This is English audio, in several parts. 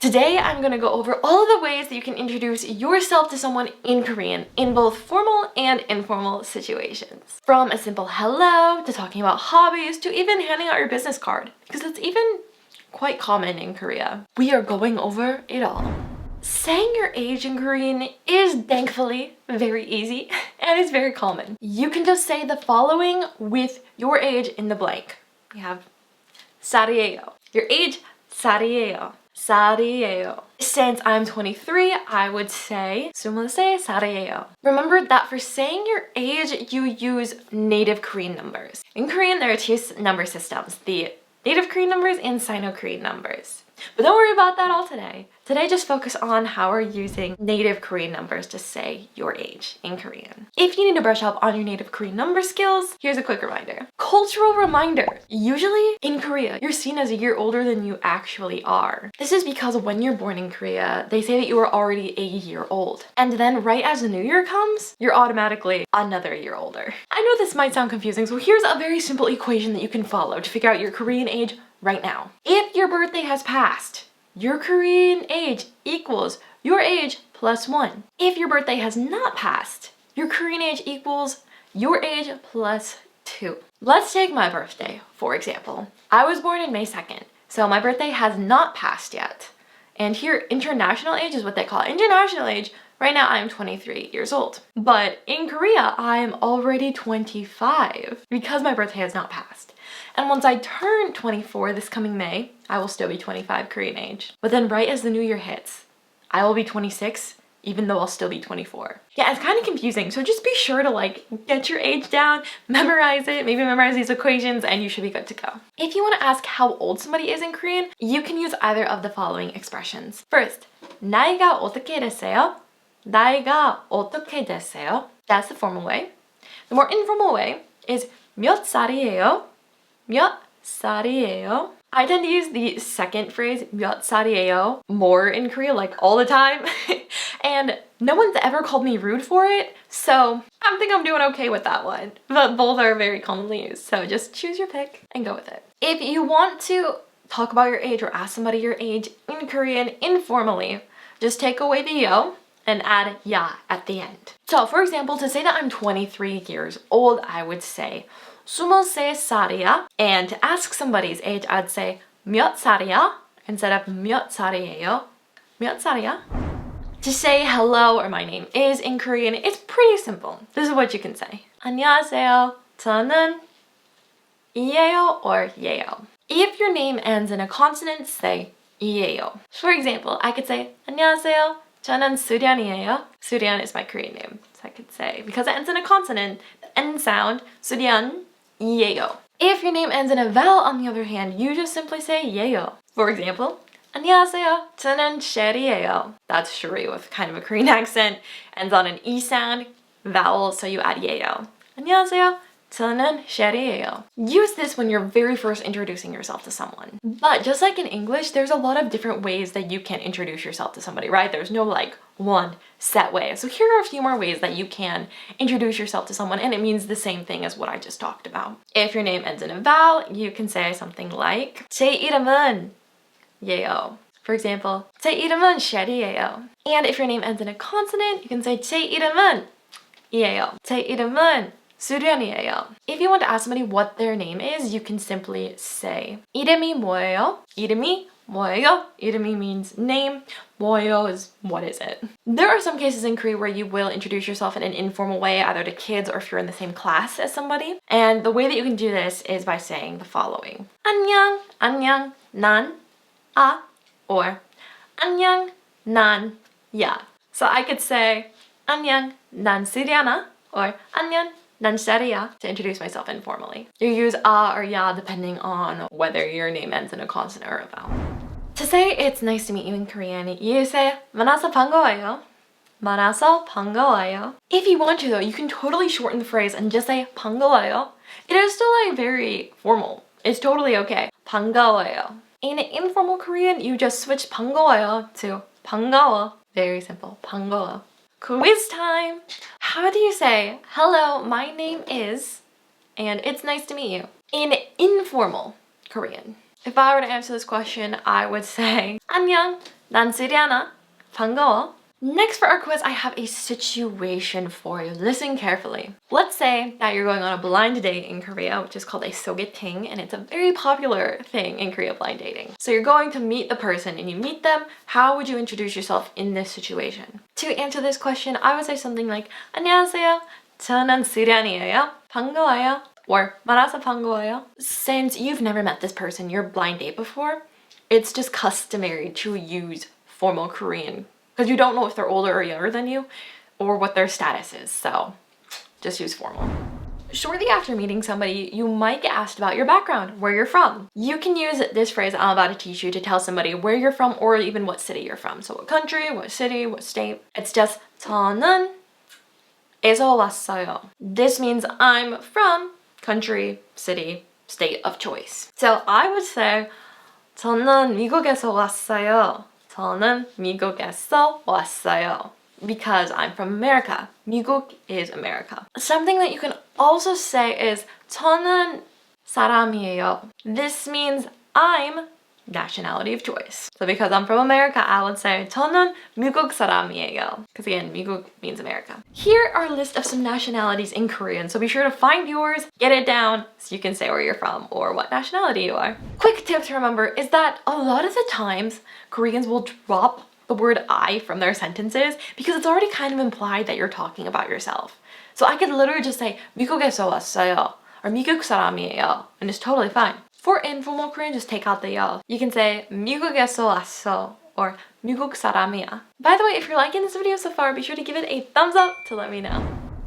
Today, I'm gonna go over all of the ways that you can introduce yourself to someone in Korean in both formal and informal situations. From a simple hello to talking about hobbies to even handing out your business card, because it's even quite common in Korea. We are going over it all. Saying your age in Korean is thankfully very easy and it's very common. You can just say the following with your age in the blank. We have 살이에요. Your age, 살이에요. 살이에요. Since I'm 23, I would say 23살이에요. Remember that for saying your age, you use native Korean numbers. In Korean, there are two number systems, the native Korean numbers and Sino-Korean numbers. But don't worry about that all today. Today, just focus on how we're using native Korean numbers to say your age in Korean. If you need to brush up on your native Korean number skills, here's a quick reminder. Cultural reminder. Usually in Korea, you're seen as a year older than you actually are. This is because when you're born in Korea, they say that you are already a year old. And then right as the new year comes, you're automatically another year older. I know this might sound confusing, so here's a very simple equation that you can follow to figure out your Korean age right now. If your birthday has passed, your Korean age equals your age plus 1. If your birthday has not passed, your Korean age equals your age plus 2. Let's take my birthday, for example. I was born in May 2nd, so my birthday has not passed yet. And here, international age is what they call it. International age, right now I'm 23 years old. But in Korea, I'm already 25 because my birthday has not passed. And once I turn 24 this coming May, I will still be 25 Korean age. But then right as the new year hits, I will be 26, even though I'll still be 24. Yeah, it's kind of confusing, so just be sure to get your age down, memorize it, maybe memorize these equations, and you should be good to go. If you want to ask how old somebody is in Korean, you can use either of the following expressions. First, 나이가 어떻게 됐어요? 나이가 어떻게 됐어요? That's the formal way. The more informal way is 몇 살이에요? 몇 살이에요? I tend to use the second phrase, 몇 살이에요, more in Korea, all the time. And no one's ever called me rude for it, so I think I'm doing okay with that one. But both are very commonly used, so just choose your pick and go with it. If you want to talk about your age or ask somebody your age in Korean informally, just take away the yo and add ya at the end. So for example, to say that I'm 23 years old, I would say 23살이야. And to ask somebody's age, I'd say 몇 살이야? Instead of 몇 살이에요? 몇 살이야? To say hello or my name is in Korean, it's pretty simple. This is what you can say. 안녕하세요. 저는 이예요 or 예요. If your name ends in a consonant, say 이예요. For example, I could say 안녕하세요. 저는 수련이에요. 수련 is my Korean name. So I could say, because it ends in a consonant, the end sound, 수련, 이예요. If your name ends in a vowel, on the other hand, you just simply say 예요. For example, 안녕하세요. 저는 쉘이에요. That's Sherry with kind of a Korean accent. Ends on an E sound, vowel, so you add 예요. 안녕하세요. 저는 쉘이에요. Use this when you're very first introducing yourself to someone. But just like in English, there's a lot of different ways that you can introduce yourself to somebody, right? There's no one set way. So here are a few more ways that you can introduce yourself to someone, and it means the same thing as what I just talked about. If your name ends in a vowel, you can say something like 제 이름은 예요. For example, 제 이름은 쉘이에요. And if your name ends in a consonant, you can say 제 이름은 이에요. 제 이름은 수련이에요. If you want to ask somebody what their name is, you can simply say 이름이 뭐예요? 이름이 뭐예요? 이름이 means name. 뭐예요 is what is it? There are some cases in Korea where you will introduce yourself in an informal way, either to kids or if you're in the same class as somebody. And the way that you can do this is by saying the following. 안녕, 안녕, 난, or 안녕, 난, 야. So I could say 안녕, 난 수련아, or 안녕, 난 쉘이야, to introduce myself informally. You use or ya depending on whether your name ends in a consonant or a vowel. To say it's nice to meet you in Korean, you say 만나서 반가워요. 만나서 반가워요. If you want to though, you can totally shorten the phrase and just say 반가워요. It is still very formal. It's totally okay. 반가워요. In informal Korean, you just switch 반가워요 to 반가워. Very simple. 반가워. Quiz time! How do you say, hello, my name is, and it's nice to meet you, in informal Korean? If I were to answer this question, I would say, 안녕, 난 쓰리아나. 반가워. Next for our quiz, I have a situation for you. Listen carefully. Let's say that you're going on a blind date in Korea, which is called a sogeting, and it's a very popular thing in Korea, blind dating. So you're going to meet the person and you meet them. How would you introduce yourself in this situation? To answer this question, I would say something like 안녕하세요. 저는 쓰리안이에요. 반가워요. Or 만나서 반가워요. Since you've never met this person, your blind date before, it's just customary to use formal Korean because you don't know if they're older or younger than you or what their status is, so just use formal. Shortly after meeting somebody, you might get asked about your background, where you're from. You can use this phrase I'm about to teach you to tell somebody where you're from or even what city you're from. So what country, what city, what state. It's just 저는 에서 왔어요. This means I'm from country, city, state of choice. So I would say 저는 미국에서 왔어요. 저는 미국에서 왔어요. Because I'm from America. 미국 is America. Something that you can also say is 저는 사람이에요. This means I'm nationality of choice. So because I'm from America, I would say 저는 미국 사람이에요. Because again, 미국 means America. Here are a list of some nationalities in Korean. So be sure to find yours, get it down, so you can say where you're from or what nationality you are. Quick tip to remember is that a lot of the times, Koreans will drop the word I from their sentences because it's already kind of implied that you're talking about yourself. So I could literally just say 미국에서 왔어요 or 미국 사람이에요 and it's totally fine. For informal Korean, just take out the 여. You can say 미국에서 왔어 or 미국 사람이야. By the way, if you're liking this video so far, be sure to give it a thumbs up to let me know.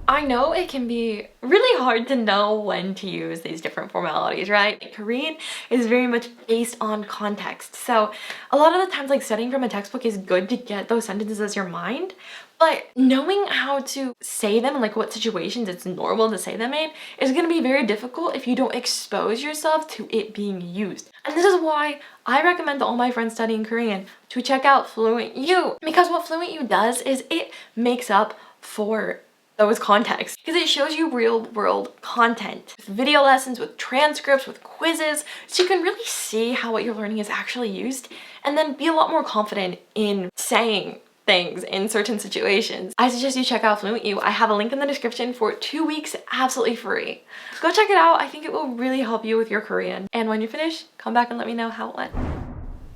I know it can be really hard to know when to use these different formalities, right? Korean is very much based on context. So a lot of the times, like studying from a textbook is good to get those sentences as your mind, but knowing how to say them and like what situations it's normal to say them in is going to be very difficult if you don't expose yourself to it being used. And this is why I recommend to all my friends studying Korean to check out FluentU, because what FluentU does is it makes up for those contexts because it shows you real world content with video lessons, with transcripts, with quizzes, so you can really see how what you're learning is actually used and then be a lot more confident in saying things in certain situations. I suggest you check out FluentU. I have a link in the description for 2 weeks absolutely free. Go check it out. I think it will really help you with your Korean. And when you finish, come back and let me know how it went.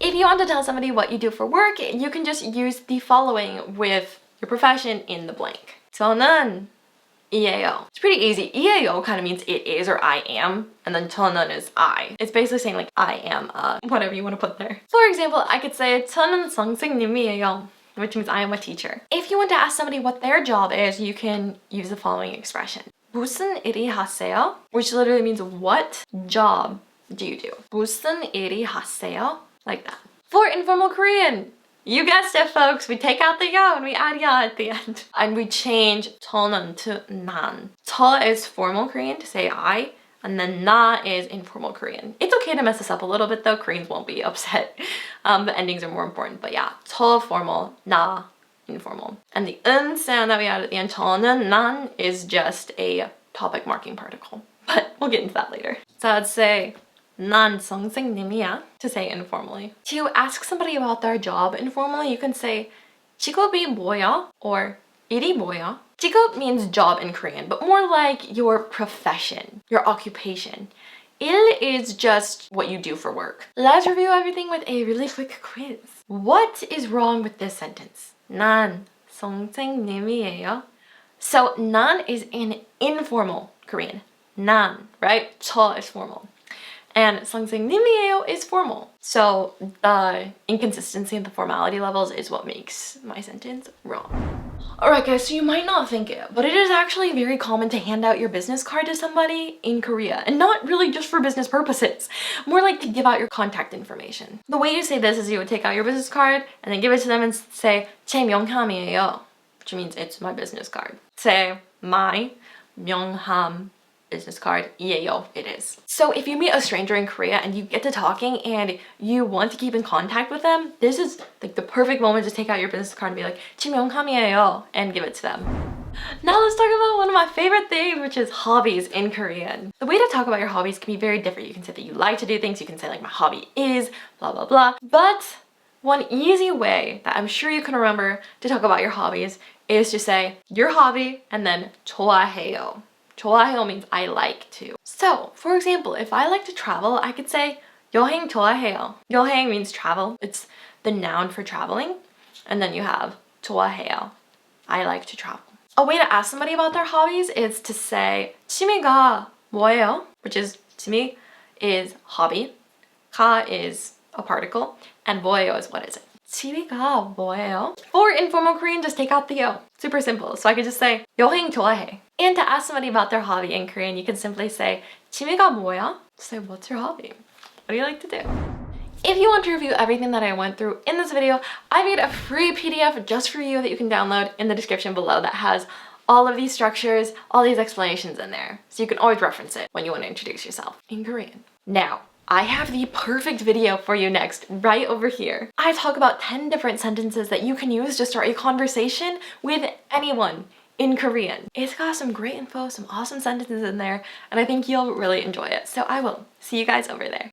If you want to tell somebody what you do for work, you can just use the following with your profession in the blank. 저는 이에요. It's pretty easy. 이에요 kind of means it is or I am, and then 저는 is I. It's basically saying like I am whatever you want to put there. For example, I could say 저는 선생님이에요, which means I am a teacher. If you want to ask somebody what their job is, you can use the following expression. 무슨 일이 하세요? Which literally means what job do you do? 무슨 일이 하세요? Like that. For informal Korean, you guessed it, folks. We take out the 야 and we add 야 at the end. And we change 저는 to 난. 저 is formal Korean to say I, and then 나 is informal Korean. It's okay to mess this up a little bit though. Koreans won't be upset. The endings are more important. But yeah, 저 formal, 나 informal. And the sound that we add at the end, 저는 난, is just a topic marking particle. But we'll get into that later. So I'd say 난 선생님이야 to say informally. To ask somebody about their job informally, you can say 직업이 뭐야 or 일이 뭐야. 직업 means job in Korean, but more like your profession, your occupation. 일 is just what you do for work. Let's review everything with a really quick quiz. What is wrong with this sentence? 난 선생님이에요. So 난 is in informal Korean. 난, right? 저 is formal. And 선생님이에요 is formal. So the inconsistency in the formality levels is what makes my sentence wrong. Alright guys, so you might not think it, but it is actually very common to hand out your business card to somebody in Korea. And not really just for business purposes. More like to give out your contact information. The way you say this is you would take out your business card and then give it to them and say 제 명함이에요, which means it's my business card. Say my 명함 business card, 이에요, it is. So if you meet a stranger in Korea and you get to talking and you want to keep in contact with them, this is like the perfect moment to take out your business card and be like 제 명함이에요 and give it to them. Now let's talk about one of my favorite things, which is hobbies in Korean. The way to talk about your hobbies can be very different. You can say that you like to do things, you can say like my hobby is blah blah blah, but One easy way that I'm sure you can remember to talk about your hobbies is to say your hobby and then 좋아해요. 좋아해요 means I like to. So, for example, if I like to travel, I could say 여행 좋아해요. 여행 means travel. It's the noun for traveling. And then you have 좋아해요. I like to travel. A way to ask somebody about their hobbies is to say 취미가 뭐예요? Which is 취미 is hobby. 가 is a particle. And 뭐예요 is what is it? 취미가 뭐예요? For informal Korean, just take out the yo. Super simple. So I could just say 여행 좋아해. And to ask somebody about their hobby in Korean, you can simply say 취미가 뭐야? Say what's your hobby? What do you like to do? If you want to review everything that I went through in this video, I made a free PDF just for you that you can download in the description below that has all of these structures, all these explanations in there. So you can always reference it when you want to introduce yourself in Korean. Now, I have the perfect video for you next, right over here. I talk about 10 different sentences that you can use to start a conversation with anyone in Korean. It's got some great info, some awesome sentences in there, and I think you'll really enjoy it. So I will see you guys over there.